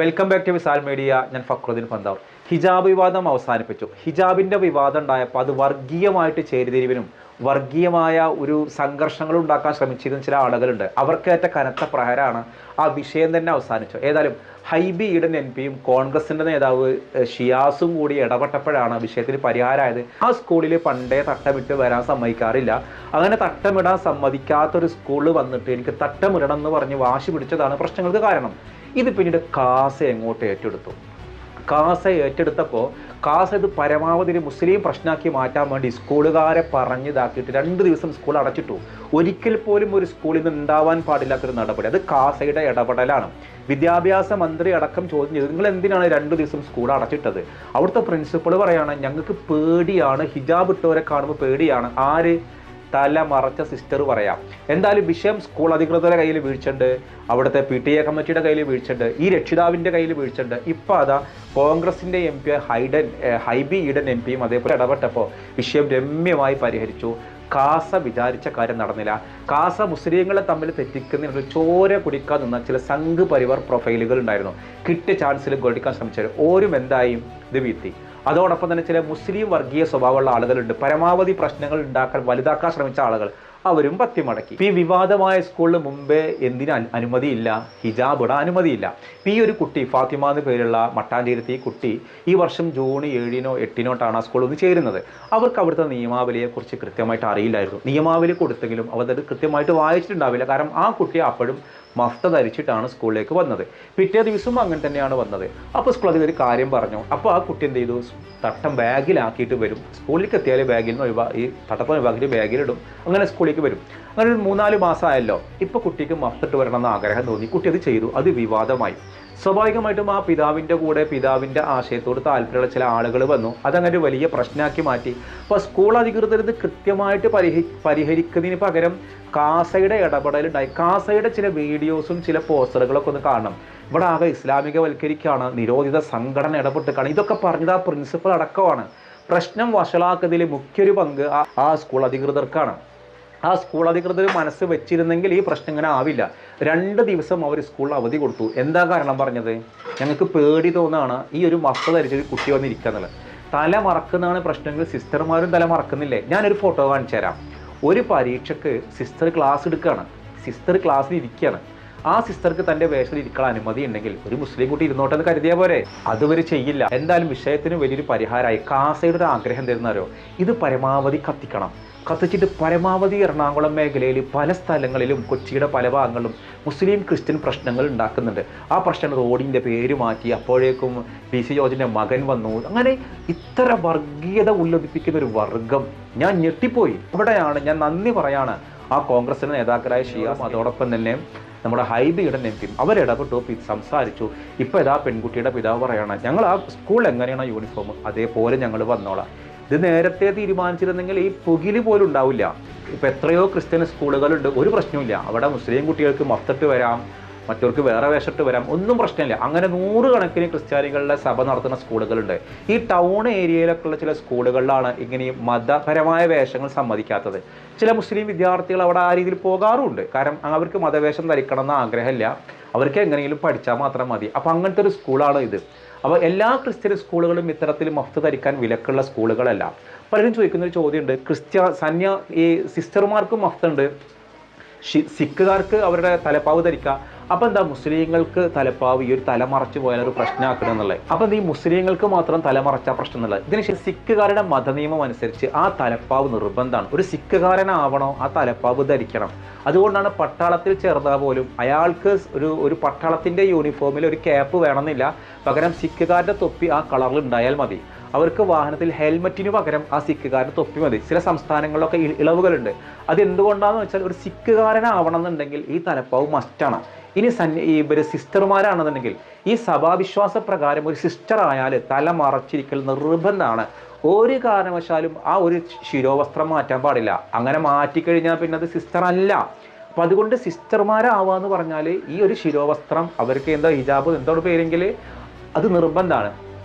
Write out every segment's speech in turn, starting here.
Welcome back to Visal media. ഞാൻ ഫക്രുദ്ദീൻ പന്താവൂർ. ഹിജാബ് വിവാദം അവസാനിപ്പിച്ചു. ഹിജാബിൻ്റെ വിവാദം ഉണ്ടായപ്പോൾ അത് വർഗീയമായിട്ട് ചേരിതിരിവിനും വർഗീയമായ ഒരു സംഘർഷങ്ങൾ ഉണ്ടാക്കാൻ ശ്രമിച്ചിരുന്ന ചില ആളുകളുണ്ട്. അവർക്കേറ്റ കനത്ത പ്രഹരമാണ് ആ വിഷയം തന്നെ അവസാനിച്ചു. ഏതായാലും ഹൈബി ഈഡൻ എംപിയും കോൺഗ്രസിൻ്റെ നേതാവ് ഷിയാസും കൂടി ഇടപെട്ടപ്പോഴാണ് വിഷയത്തിന് പരിഹാരമായത്. ആ സ്കൂളിൽ പണ്ടേ തട്ടമിട്ട് വരാൻ സമ്മതിക്കാറില്ല. അങ്ങനെ തട്ടമിടാൻ സമ്മതിക്കാത്തൊരു സ്കൂളിൽ വന്നിട്ട് എനിക്ക് തട്ടമിടണം എന്ന് പറഞ്ഞ് വാശി പിടിച്ചതാണ് പ്രശ്നങ്ങൾക്ക് കാരണം. ഇത് പിന്നീട് കാസ എങ്ങോട്ട് ഏറ്റെടുത്തു. കാസ ഏറ്റെടുത്തപ്പോൾ കാസ ഇത് പരമാവധി മുസ്ലിം പ്രശ്നമാക്കി മാറ്റാൻ വേണ്ടി സ്കൂളുകാരെ പറഞ്ഞിതാക്കിയിട്ട് 2 ദിവസം സ്കൂൾ അടച്ചിട്ടു. ഒരിക്കൽ പോലും ഒരു സ്കൂളിൽ നിന്ന് ഉണ്ടാവാൻ പാടില്ലാത്തൊരു നടപടി. അത് കാസയുടെ ഇടപെടലാണ്. വിദ്യാഭ്യാസ മന്ത്രി അടക്കം ചോദ്യം ചെയ്തു, നിങ്ങൾ എന്തിനാണ് 2 ദിവസം സ്കൂൾ അടച്ചിട്ടത്? അവിടുത്തെ പ്രിൻസിപ്പൾ പറയാണ്, ഞങ്ങൾക്ക് പേടിയാണ്, ഹിജാബ് ഇട്ടവരെ കാണുമ്പോൾ പേടിയാണ്. ആര്? തല മറച്ച സിസ്റ്റർ പറയാം. എന്തായാലും വിഷയം സ്കൂൾ അധികൃതരുടെ കയ്യിൽ വീഴ്ചയുണ്ട്, അവിടുത്തെ PTA കമ്മിറ്റിയുടെ കയ്യിൽ വീഴ്ചയുണ്ട്, ഈ രക്ഷിതാവിൻ്റെ കയ്യിൽ വീഴ്ചയുണ്ട്. ഇപ്പോൾ അതാ കോൺഗ്രസിൻ്റെ MP ഹൈബി ഈഡൻ MPയും അതേപോലെ ഇടപെട്ടപ്പോൾ വിഷയം രമ്യമായി പരിഹരിച്ചു. കാസ വിചാരിച്ച കാര്യം നടന്നില്ല. കാസ മുസ്ലിങ്ങളെ തമ്മിൽ തെറ്റിക്കുന്നതിനുള്ള ചോര കുടിക്കാൻ നിന്ന ചില സംഘ് പരിവാർ പ്രൊഫൈലുകൾ ഉണ്ടായിരുന്നു. കിട്ടിയ ചാൻസിൽ ഗോൾഡിക്കാൻ ശ്രമിച്ചവർ ഓരും എന്തായും ഇത് വീഴ്ത്തി. അതോടൊപ്പം തന്നെ ചില മുസ്ലിം വർഗീയ സ്വഭാവമുള്ള ആളുകളുണ്ട്. പരമാവധി പ്രശ്നങ്ങൾ ഉണ്ടാക്കാൻ വലുതാക്കാൻ ശ്രമിച്ച ആളുകൾ, അവരും പത്തിമടക്കി. ഈ വിവാദമായ സ്കൂളിന് മുമ്പേ എന്തിന് അനുമതിയില്ല? ഹിജാബ് ഇടാൻ അനുമതിയില്ല. ഈ ഒരു കുട്ടി ഫാത്തിമ എന്ന് പേരുള്ള മട്ടാഞ്ചേരത്തെ ഈ കുട്ടി ഈ വർഷം ജൂൺ 7-നോ 8-നോട്ടാണ് ആ സ്കൂളിൽ ഒന്ന് ചേരുന്നത്. അവർക്ക് അവിടുത്തെ നിയമാവലിയെക്കുറിച്ച് കൃത്യമായിട്ട് അറിയില്ലായിരുന്നു. നിയമാവലി കൊടുത്തെങ്കിലും അവരത് കൃത്യമായിട്ട് വായിച്ചിട്ടുണ്ടാവില്ല. കാരണം ആ കുട്ടി അപ്പോഴും മഫ്ത ധരിച്ചിട്ടാണ് സ്കൂളിലേക്ക് വന്നത്. പിറ്റേ ദിവസവും അങ്ങനെ തന്നെയാണ് വന്നത്. അപ്പോൾ സ്കൂൾ അധികൃതർ കാര്യം പറഞ്ഞു. അപ്പോൾ ആ കുട്ടി എന്ത് ചെയ്തു? തട്ടം ബാഗിലാക്കിയിട്ട് വരും. സ്കൂളിലേക്ക് എത്തിയാൽ ബാഗിൽ നിന്ന് ഈ തട്ടപ്പം ഒഴിവാക്കിയിട്ട് ബാഗിലിടും. അങ്ങനെ സ്കൂളിലേക്ക് വരും. അങ്ങനെ ഒരു 3-4 മാസമായല്ലോ. ഇപ്പോൾ കുട്ടിക്ക് മഫ്തിട്ട് വരണമെന്ന് ആഗ്രഹം തോന്നി. കുട്ടി അത് ചെയ്തു. അത് വിവാദമായി. സ്വാഭാവികമായിട്ടും ആ പിതാവിൻ്റെ കൂടെ പിതാവിൻ്റെ ആശയത്തോട് താല്പര്യമുള്ള ചില ആളുകൾ വന്നു. അതങ്ങനെ വലിയ പ്രശ്നമാക്കി മാറ്റി. അപ്പോൾ സ്കൂൾ അധികൃതർ ഇത് കൃത്യമായിട്ട് പരിഹരിക്കുന്നതിന് പകരം കാസയുടെ ഇടപെടലുണ്ടായി. കാസയുടെ ചില വീഡിയോസും ചില പോസ്റ്ററുകളൊക്കെ ഒന്ന് കാണണം. ഇവിടെ ആകെ ഇസ്ലാമികവൽക്കരിക്കുകയാണ്, നിരോധിത സംഘടന ഇടപെട്ടിട്ടാണ്. ഇതൊക്കെ പറഞ്ഞത് ആ പ്രിൻസിപ്പൽ അടക്കമാണ്. പ്രശ്നം വഷളാക്കുന്നതിൽ മുഖ്യൊരു പങ്ക് ആ സ്കൂൾ അധികൃതർക്കാണ്. ആ സ്കൂൾ അധികൃതർ മനസ്സ് വെച്ചിരുന്നെങ്കിൽ ഈ പ്രശ്നം ഇങ്ങനെ ആവില്ല. 2 ദിവസം അവർ സ്കൂളിൽ അവധി കൊടുത്തു. എന്താ കാരണം പറഞ്ഞത്? ഞങ്ങൾക്ക് പേടി തോന്നുകയാണ് ഈ ഒരു മഫ്ത ധരിച്ചൊരു കുട്ടി വന്നിരിക്കുക എന്നുള്ളത്. തല മറക്കുന്നതാണ് പ്രശ്നമെങ്കിൽ സിസ്റ്റർമാരും തല മറക്കുന്നില്ലേ? ഞാനൊരു ഫോട്ടോ കാണിച്ചു തരാം. ഒരു പരീക്ഷയ്ക്ക് സിസ്റ്റർ ക്ലാസ് എടുക്കുകയാണ്. സിസ്റ്റർ ക്ലാസ്സിൽ ഇരിക്കുകയാണ്. ആ സിസ്റ്റർക്ക് തൻ്റെ വേഷത്തിൽ ഇരിക്കാൻ അനുമതി ഉണ്ടെങ്കിൽ ഒരു മുസ്ലിം കുട്ടി ഇരുന്നോട്ടെന്ന് കരുതിയ പോരെ? അതുവരെ ചെയ്യില്ല. എന്തായാലും വിഷയത്തിന് വലിയൊരു പരിഹാരമായി. കാസയുടെ ഒരു ആഗ്രഹം തരുന്നവരോ ഇത് പരമാവധി കത്തിക്കണം. കത്തിച്ചിട്ട് പരമാവധി എറണാകുളം മേഖലയിൽ പല സ്ഥലങ്ങളിലും കൊച്ചിയുടെ പല ഭാഗങ്ങളിലും മുസ്ലിം ക്രിസ്ത്യൻ പ്രശ്നങ്ങൾ ഉണ്ടാക്കുന്നുണ്ട്. ആ പ്രശ്നം റോഡിൻ്റെ പേര് മാറ്റി. അപ്പോഴേക്കും PC ജോർജിൻ്റെ മകൻ വന്നു. അങ്ങനെ ഇത്ര വർഗീയത ഉല്ലസിപ്പിക്കുന്ന ഒരു വർഗം ഞാൻ ഞെട്ടിപ്പോയി. ഇവിടെയാണ് ഞാൻ നന്ദി പറയാണ് ആ കോൺഗ്രസിൻ്റെ നേതാക്കളായ ഷിയാസ്, അതോടൊപ്പം തന്നെ നമ്മുടെ ഹൈബി ഈഡൻ MPയും അവരിടപെട്ടു, സംസാരിച്ചു. ഇപ്പോൾ ഇതാ പെൺകുട്ടിയുടെ പിതാവ് പറയണം, ഞങ്ങൾ ആ സ്കൂൾ എങ്ങനെയാണ് യൂണിഫോം അതേപോലെ ഞങ്ങൾ വന്നോളാം. ഇത് നേരത്തെ തീരുമാനിച്ചിരുന്നെങ്കിൽ ഈ പുകില് പോലും ഉണ്ടാവില്ല. ഇപ്പം എത്രയോ ക്രിസ്ത്യൻ സ്കൂളുകളുണ്ട്, ഒരു പ്രശ്നമില്ല. അവിടെ മുസ്ലിം കുട്ടികൾക്ക് മഫ്തിട്ട് വരാം, മറ്റവർക്ക് വേറെ വേഷമിട്ട് വരാം, ഒന്നും പ്രശ്നമില്ല. അങ്ങനെ 100 കണക്കിന് ക്രിസ്ത്യാനികളുടെ സഭ നടത്തുന്ന സ്കൂളുകളുണ്ട്. ഈ ടൗൺ ഏരിയയിലൊക്കെ ഉള്ള ചില സ്കൂളുകളിലാണ് ഇങ്ങനെ മതപരമായ വേഷങ്ങൾ സമ്മതിക്കാത്തത്. ചില മുസ്ലിം വിദ്യാർത്ഥികൾ അവിടെ ആ രീതിയിൽ പോകാറുമുണ്ട്. കാരണം അവർക്ക് മതവേഷം ധരിക്കണം എന്ന ആഗ്രഹമില്ല, അവർക്ക് എങ്ങനെയെങ്കിലും പഠിച്ചാൽ മാത്രം മതി. അപ്പോൾ അങ്ങനത്തെ ഒരു സ്കൂളാണ് ഇത്. അപ്പോൾ എല്ലാ ക്രിസ്ത്യൻ സ്കൂളുകളും ഇത്തരത്തിൽ മഫ്ത് ധരിക്കാൻ വിലക്കുള്ള സ്കൂളുകളല്ല. പലരും ചോദിക്കുന്നൊരു ചോദ്യമുണ്ട്, ഈ സിസ്റ്റർമാർക്കും മഫ്തുണ്ട്, സിഖുകാർക്ക് അവരുടെ തലപ്പാവ് ധരിക്കുക. അപ്പം എന്താ മുസ്ലിങ്ങൾക്ക് തലപ്പാവ് ഈ ഒരു തലമറച്ച് പോയാൽ ഒരു പ്രശ്നമാക്കണം എന്നുള്ളത്? അപ്പം ഈ മുസ്ലിങ്ങൾക്ക് മാത്രം തലമറച്ച പ്രശ്നം എന്നുള്ളത്? ഇതിന് സിഖുകാരുടെ മതനിയമം അനുസരിച്ച് ആ തലപ്പാവ് നിർബന്ധമാണ്. ഒരു സിഖുകാരനാവണോ ആ തലപ്പാവ് ധരിക്കണം. അതുകൊണ്ടാണ് പട്ടാളത്തിൽ ചേർന്നാൽ പോലും അയാൾക്ക് ഒരു പട്ടാളത്തിൻ്റെ യൂണിഫോമിൽ ഒരു ക്യാപ്പ് വേണമെന്നില്ല, പകരം സിഖുകാരുടെ തൊപ്പി ആ കളറിൽ ഉണ്ടായാൽ മതി. അവർക്ക് വാഹനത്തിൽ ഹെൽമറ്റിന് പകരം ആ സിഖുകാരൻ്റെ തൊപ്പി മതി. ചില സംസ്ഥാനങ്ങളിലൊക്കെ ഇളവുകളുണ്ട്. അതെന്തുകൊണ്ടാണെന്ന് വെച്ചാൽ ഒരു സിഖുകാരനാവണം എന്നുണ്ടെങ്കിൽ ഈ തലപ്പാവ് മസ്റ്റാണ്. ഇനി ഇവർ സിസ്റ്റർമാരാണെന്നുണ്ടെങ്കിൽ ഈ സഭാവിശ്വാസ പ്രകാരം ഒരു സിസ്റ്റർ ആയാൽ തല മറച്ചിരിക്കൽ നിർബന്ധമാണ്. ഒരു കാരണവശാലും ആ ഒരു ശിരോവസ്ത്രം മാറ്റാൻ പാടില്ല. അങ്ങനെ മാറ്റിക്കഴിഞ്ഞാൽ പിന്നെ അത് സിസ്റ്റർ അല്ല. അപ്പോൾ അതുകൊണ്ട് സിസ്റ്റർമാരാവുക എന്ന് പറഞ്ഞാൽ ഈ ഒരു ശിരോവസ്ത്രം അവർക്ക് എന്താ ഹിജാബ് എന്തോട് പേരെങ്കിൽ അത് നിർബന്ധമാണ്.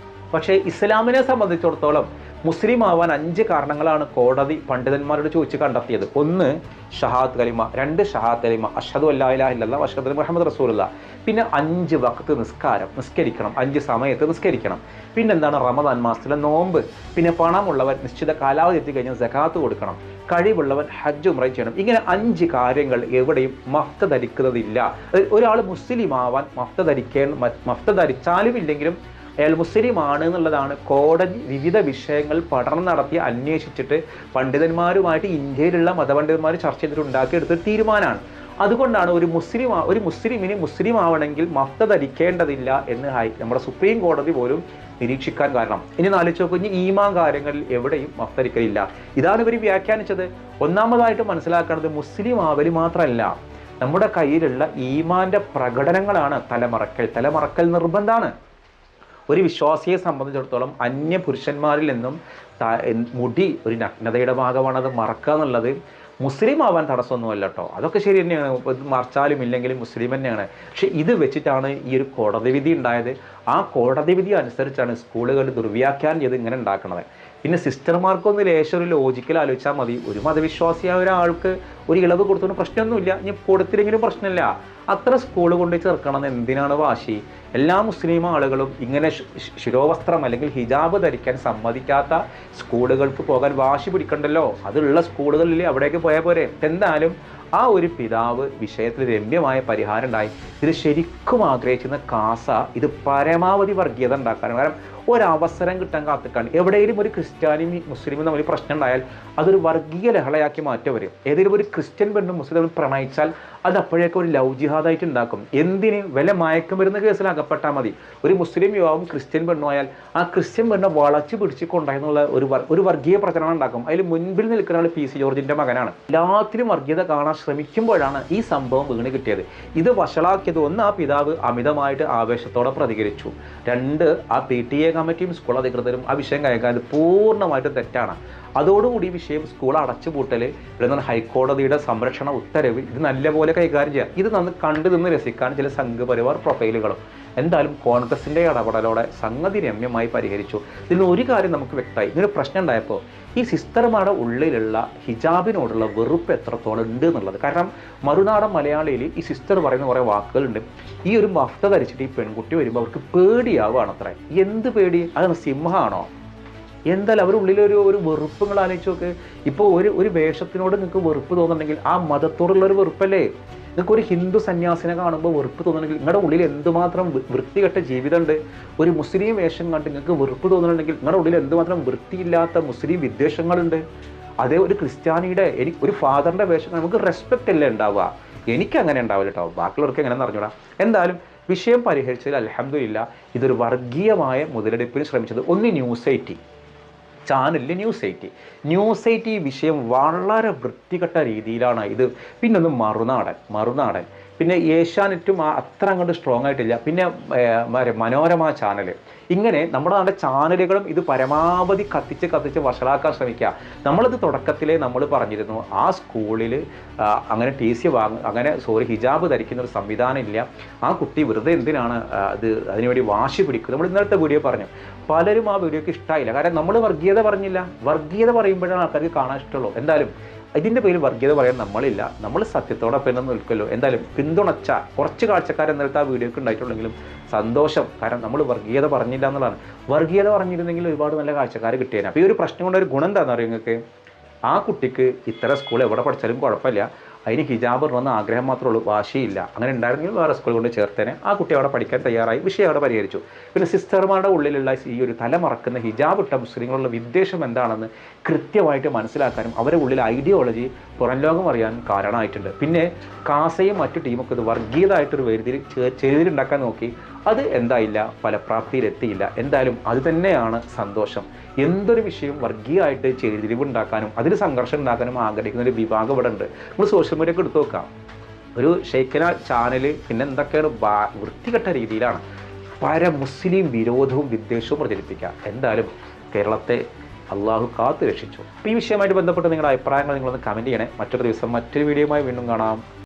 പക്ഷേ ഇസ്ലാമിനെ സംബന്ധിച്ചിടത്തോളം മുസ്ലിം ആവാൻ 5 കാരണങ്ങളാണ് കോടതി പണ്ഡിതന്മാരോട് ചോദിച്ച് കണ്ടെത്തിയത്. 1 ഷഹാദത്ത് കലിമ, 2 ഷഹാദത്ത് കലിമ അഷ്ഹദു അല്ലാ ഇലാഹ ഇല്ലല്ലാഹ് വഅഷ്ഹദു അന്ന മുഹമ്മദ് റസൂലുള്ളാഹ്, പിന്നെ 5 വഖത്ത് നിസ്കരിക്കണം, 5 സമയത്ത് നിസ്കരിക്കണം, പിന്നെ എന്താണ് റമദാൻ മാസത്തിലെ നോമ്പ്, പിന്നെ പണമുള്ളവൻ നിശ്ചിത കാലാവധി എത്തി കഴിഞ്ഞാൽ സകാത്ത് കൊടുക്കണം, കഴിവുള്ളവൻ ഹജ്ജ് ഉംറ ചെയ്യണം. ഇങ്ങനെ 5 കാര്യങ്ങൾ എവിടെയും മഫ്ത ധരിക്കുന്നതില്ല. ഒരാൾ മുസ്ലിം ആവാൻ മഫ്ത ധരിച്ചാലും ഇല്ലെങ്കിലും അയാൾ മുസ്ലിമാണ് എന്നുള്ളതാണ് കോടതി വിവിധ വിഷയങ്ങൾ പഠനം നടത്തി അന്വേഷിച്ചിട്ട് പണ്ഡിതന്മാരുമായിട്ട് ഇന്ത്യയിലുള്ള മതപണ്ഡിതന്മാർ ചർച്ച ചെയ്തിട്ട് ഉണ്ടാക്കിയെടുത്തൊരു തീരുമാനമാണ്. അതുകൊണ്ടാണ് ഒരു മുസ്ലിമിന് മുസ്ലിം ആവണമെങ്കിൽ മഫ്ത ധരിക്കേണ്ടതില്ല എന്ന് നമ്മുടെ സുപ്രീം കോടതി പോലും നിരീക്ഷിക്കാൻ കാരണം. ഇനി ആലോചിച്ച് നോക്കൂ, ഇനി ഈമാൻ കാര്യങ്ങളിൽ എവിടെയും മഫ്ത ധരിക്കലില്ല. ഇതാണ് ഇവർ വ്യാഖ്യാനിച്ചത്. ഒന്നാമതായിട്ട് മനസ്സിലാക്കേണ്ടത് മുസ്ലിം ആവൽ മാത്രമല്ല, നമ്മുടെ കയ്യിലുള്ള ഈമാന്റെ പ്രകടനങ്ങളാണ് തലമറക്കൽ നിർബന്ധമാണ്. ഒരു വിശ്വാസിയെ സംബന്ധിച്ചിടത്തോളം അന്യ പുരുഷന്മാരിൽ നിന്നും മുടി ഒരു നഗ്നതയുടെ ഭാഗമാണ്, അത് മറക്കുക എന്നുള്ളത് മുസ്ലിം ആവാൻ തടസ്സമൊന്നുമല്ല കേട്ടോ. അതൊക്കെ ശരി തന്നെയാണ്, മറച്ചാലും ഇല്ലെങ്കിലും മുസ്ലിം തന്നെയാണ്. പക്ഷെ ഇത് വെച്ചിട്ടാണ് ഈ ഒരു കോടതി വിധി ഉണ്ടായത്. ആ കോടതി വിധി അനുസരിച്ചാണ് സ്കൂളുകൾ ദുർവ്യാഖ്യാനം ചെയ്ത് ഇങ്ങനെ ഉണ്ടാക്കുന്നത്. പിന്നെ സിസ്റ്റർമാർക്കൊന്ന് ലേശം ഒരു ലോജിക്കൽ ആലോചിച്ചാൽ മതി. ഒരു മതവിശ്വാസിയായ ഒരാൾക്ക് ഒരു ഇളവ് കൊടുത്തതിന് പ്രശ്നമൊന്നുമില്ല, ഇനി കൊടുത്തില്ലെങ്കിലും പ്രശ്നമില്ല. അത്ര സ്കൂൾ കൊണ്ട് ചേർക്കണം എന്ന് എന്തിനാണ് വാശി? എല്ലാ മുസ്ലിം ആളുകളും ഇങ്ങനെ ശിരോവസ്ത്രം അല്ലെങ്കിൽ ഹിജാബ് ധരിക്കാൻ സമ്മതിക്കാത്ത സ്കൂളുകൾക്ക് പോകാൻ വാശി പിടിക്കണ്ടല്ലോ. അതുള്ള സ്കൂളുകളിൽ അവിടേക്ക് പോയാൽ പോരെ. എന്തായാലും ആ ഒരു പിതാവ് വിഷയത്തിൽ രമ്യമായ പരിഹാരം ഉണ്ടായി. ഇത് ശരിക്കും ആഗ്രഹിച്ചിരുന്ന കാസ ഇത് പരമാവധി വർഗീയത ഉണ്ടാക്കാനാണ്. കാരണം ഒരവസരം കിട്ടാൻ കാത്തിക്കാണ്. എവിടെയെങ്കിലും ഒരു ക്രിസ്ത്യാനിയും മുസ്ലിമും തമ്മിൽ പ്രശ്നം ഉണ്ടായാൽ അതൊരു വർഗീയ ലഹളയാക്കി മാറ്റവരും. ഏതെങ്കിലും ഒരു ക്രിസ്ത്യൻ പെണ്ണും മുസ്ലിം പ്രണയിച്ചാൽ അത് അപ്പോഴേക്കും ഒരു ലവ് ജിഹാദായിട്ട് ഉണ്ടാക്കും. എന്തിന്? വല്ല മയക്കുമരുന്ന് കേസിൽ അകപ്പെട്ടാൽ മതി. ഒരു മുസ്ലിം യുവാവും ക്രിസ്ത്യൻ പെണ്ണും ആയാൽ ആ ക്രിസ്ത്യൻ പെണ്ണെ വളച്ച് പിടിച്ച് കൊണ്ടായെന്നുള്ള ഒരു വർഗീയ പ്രചരണം ഉണ്ടാക്കും. അതിൽ മുൻപിൽ നിൽക്കുന്ന ആൾ PC ജോർജിന്റെ മകനാണ്. എല്ലാത്തിലും വർഗീയത കാണാൻ ശ്രമിക്കുമ്പോഴാണ് ഈ സംഭവം വീണ് കിട്ടിയത്. ഇത് വഷളാക്കിയത് 1 ആ പിതാവ് അമിതമായിട്ട് ആവേശത്തോടെ പ്രതികരിച്ചു. 2 ആ PTA കമ്മിറ്റിയും സ്കൂൾ അധികൃതരും ആ വിഷയം കൈകാര്യം പൂർണ്ണമായിട്ടും തെറ്റാണ്. അതോടുകൂടി ഈ വിഷയം സ്കൂൾ അടച്ചുപൂട്ടൽ, എന്നാൽ ഹൈക്കോടതിയുടെ സംരക്ഷണ ഉത്തരവ് ഇത് നല്ലപോലെ കൈകാര്യം ചെയ്യാം. ഇത് കണ്ടു നിന്ന് രസിക്കാൻ ചില സംഘപരിവാർ പ്രൊഫൈലുകളും. എന്തായാലും കോൺഗ്രസിൻ്റെ ഇടപെടലോടെ സംഗതി രമ്യമായി പരിഹരിച്ചു. ഇതിൽ ഒരു കാര്യം നമുക്ക് വ്യക്തമായി. ഇങ്ങനെ പ്രശ്നം ഉണ്ടായപ്പോൾ ഈ സിസ്റ്റർമാരുടെ ഉള്ളിലുള്ള ഹിജാബിനോടുള്ള വെറുപ്പ് എത്രത്തോളം ഉണ്ട് എന്നുള്ളത്. കാരണം മറുനാടൻ മലയാളിയിൽ ഈ സിസ്റ്റർ പറയുന്ന കുറേ വാക്കുകളുണ്ട്. ഈ ഒരു മഫ്ത ധരിച്ചിട്ട് ഈ പെൺകുട്ടി വരുമ്പോൾ അവർക്ക് പേടിയാവുകയാണ് അത്ര. എന്ത് പേടി? അതാണ് സിംഹമാണോ? എന്തായാലും അവരുടെ ഉള്ളിലൊരു വെറുപ്പ് നിങ്ങൾ ആലോചിച്ച് നോക്ക്. ഇപ്പോൾ ഒരു വേഷത്തിനോട് നിങ്ങൾക്ക് വെറുപ്പ് തോന്നുന്നുണ്ടെങ്കിൽ ആ മതത്തോടുള്ളൊരു വെറുപ്പല്ലേ? നിങ്ങൾക്ക് ഒരു ഹിന്ദു സന്യാസിനെ കാണുമ്പോൾ വെറുപ്പ് തോന്നുന്നുണ്ടെങ്കിൽ നിങ്ങളുടെ ഉള്ളിൽ എന്തുമാത്രം വൃത്തികെട്ട ജീവിതമുണ്ട്. ഒരു മുസ്ലിം വേഷം കണ്ട് നിങ്ങൾക്ക് വെറുപ്പ് തോന്നുന്നുണ്ടെങ്കിൽ നിങ്ങളുടെ ഉള്ളിൽ എന്തുമാത്രം വൃത്തിയില്ലാത്ത മുസ്ലിം വിദ്വേഷങ്ങളുണ്ട്. അതേ ഒരു ക്രിസ്ത്യാനിയുടെ ഒരു ഫാദറിൻ്റെ വേഷം നമുക്ക് റെസ്പെക്റ്റ് അല്ലേ ഉണ്ടാവുക? എനിക്കങ്ങനെ ഉണ്ടാവില്ല കേട്ടോ, ബാക്കിയുള്ളവർക്ക് എങ്ങനെ അറിഞ്ഞൂടാ. എന്തായാലും വിഷയം പരിഹരിച്ചതിൽ അൽഹംദുലില്ലാ. ഇതൊരു വർഗീയമായ മുതലെടുപ്പിന് ശ്രമിച്ചത് ന്യൂസ് 80 ചാനലിൽ ന്യൂസ് 80 ഈ വിഷയം വളരെ വൃത്തികെട്ട രീതിയിലാണ് ഇത്. പിന്നൊന്ന് മറുനാടൻ പിന്നെ ഏഷ്യാനെറ്റും അത്ര അങ്ങോട്ട് സ്ട്രോങ് ആയിട്ടില്ല. പിന്നെ മനോരമ ചാനൽ. ഇങ്ങനെ നമ്മുടെ നാട്ടിലെ ചാനലുകളും ഇത് പരമാവധി കത്തിച്ച് വഷളാക്കാൻ ശ്രമിക്കുക. നമ്മളത് തുടക്കത്തിലേ നമ്മൾ പറഞ്ഞിരുന്നു, ആ സ്കൂളിൽ അങ്ങനെ ഹിജാബ് ധരിക്കുന്ന ഒരു സംവിധാനം ഇല്ല. ആ കുട്ടി വെറുതെ എന്തിനാണ് അതിനുവേണ്ടി വാശി പിടിക്കുക. നമ്മൾ ഇന്നലത്തെ വീഡിയോ പറഞ്ഞു. പലരും ആ വീഡിയോക്ക് ഇഷ്ടമായില്ല. കാരണം നമ്മൾ വർഗീയത പറഞ്ഞില്ല. വർഗീയത പറയുമ്പോഴാണ് ആൾക്കാർക്ക് കാണാൻ ഇഷ്ടമുള്ളൂ. എന്തായാലും ഇതിൻ്റെ പേരിൽ വർഗീയത പറയാൻ നമ്മളില്ല. നമ്മൾ സത്യത്തോടൊപ്പം തന്നെ നിൽക്കുമല്ലോ. എന്തായാലും പിന്തുണച്ച കുറച്ച് കാഴ്ചക്കാർ എന്നിട്ട് ആ വീഡിയോക്ക് ഉണ്ടായിട്ടുണ്ടെങ്കിലും സന്തോഷം. കാരണം നമ്മൾ വർഗീയത പറഞ്ഞില്ല എന്നുള്ളതാണ്. വർഗീയത പറഞ്ഞിരുന്നെങ്കിൽ ഒരുപാട് നല്ല കാഴ്ചക്കാർ കിട്ടിയേനെ. അപ്പോൾ ഈ ഒരു പ്രശ്നം കൊണ്ട് ഒരു ഗുണം എന്താണെന്ന് അറിയാം നിങ്ങൾക്ക്? ആ കുട്ടിക്ക് ഇത്തരം സ്കൂൾ എവിടെ പഠിച്ചാലും കുഴപ്പമില്ല. അതിന് ഹിജാബ് ഇടണമെന്ന് ആഗ്രഹം മാത്രമേ ഉള്ളൂ, വാശിയില്ല. അങ്ങനെ ഉണ്ടായിരുന്നെങ്കിൽ വേറെ സ്കൂൾ കൊണ്ട് ചേർത്തേനെ. ആ കുട്ടി അവിടെ പഠിക്കാൻ തയ്യാറായി, വിഷയം അവിടെ പരിഹരിച്ചു. പിന്നെ സിസ്റ്റർമാരുടെ ഉള്ളിലുള്ള ഈ ഒരു തലമറക്കുന്ന ഹിജാബ് ഇട്ട മുസ്ലിങ്ങളുള്ള വിദ്വേഷം എന്താണെന്ന് കൃത്യമായിട്ട് മനസ്സിലാക്കാനും അവരുടെ ഉള്ളിൽ ഐഡിയോളജി പുറം ലോകം അറിയാനും കാരണമായിട്ടുണ്ട്. പിന്നെ കാസയും മറ്റു ടീമൊക്കെ ഇത് വർഗീയതായിട്ടൊരു ചെറുതിലുണ്ടാക്കാൻ നോക്കി. അത് എന്തായില്ല, ഫലപ്രാപ്തിയിലെത്തിയില്ല. എന്തായാലും അത് തന്നെയാണ് സന്തോഷം. എന്തൊരു വിഷയം വർഗീയമായിട്ട് ചെറുതിരിവുണ്ടാക്കാനും അതിൽ സംഘർഷം ഉണ്ടാക്കാനും ആഗ്രഹിക്കുന്ന ഒരു വിഭാഗം ഇവിടെ ഉണ്ട്. നമ്മൾ സോഷ്യൽ മീഡിയയൊക്കെ എടുത്തു നോക്കാം. ഒരു ഷെയ്ഖന ചാനൽ പിന്നെ എന്തൊക്കെയാണ് വൃത്തികെട്ട രീതിയിലാണ് മുസ്ലിം വിരോധവും വിദ്വേഷവും പ്രചരിപ്പിക്കുക. എന്തായാലും കേരളത്തെ അള്ളാഹു കാത്തു രക്ഷിച്ചു. അപ്പോൾ ഈ വിഷയമായിട്ട് ബന്ധപ്പെട്ട് നിങ്ങളുടെ അഭിപ്രായങ്ങൾ നിങ്ങളൊന്ന് കമൻറ്റ് ചെയ്യണേ. മറ്റൊരു ദിവസം മറ്റൊരു വീഡിയോയുമായി വീണ്ടും കാണാം.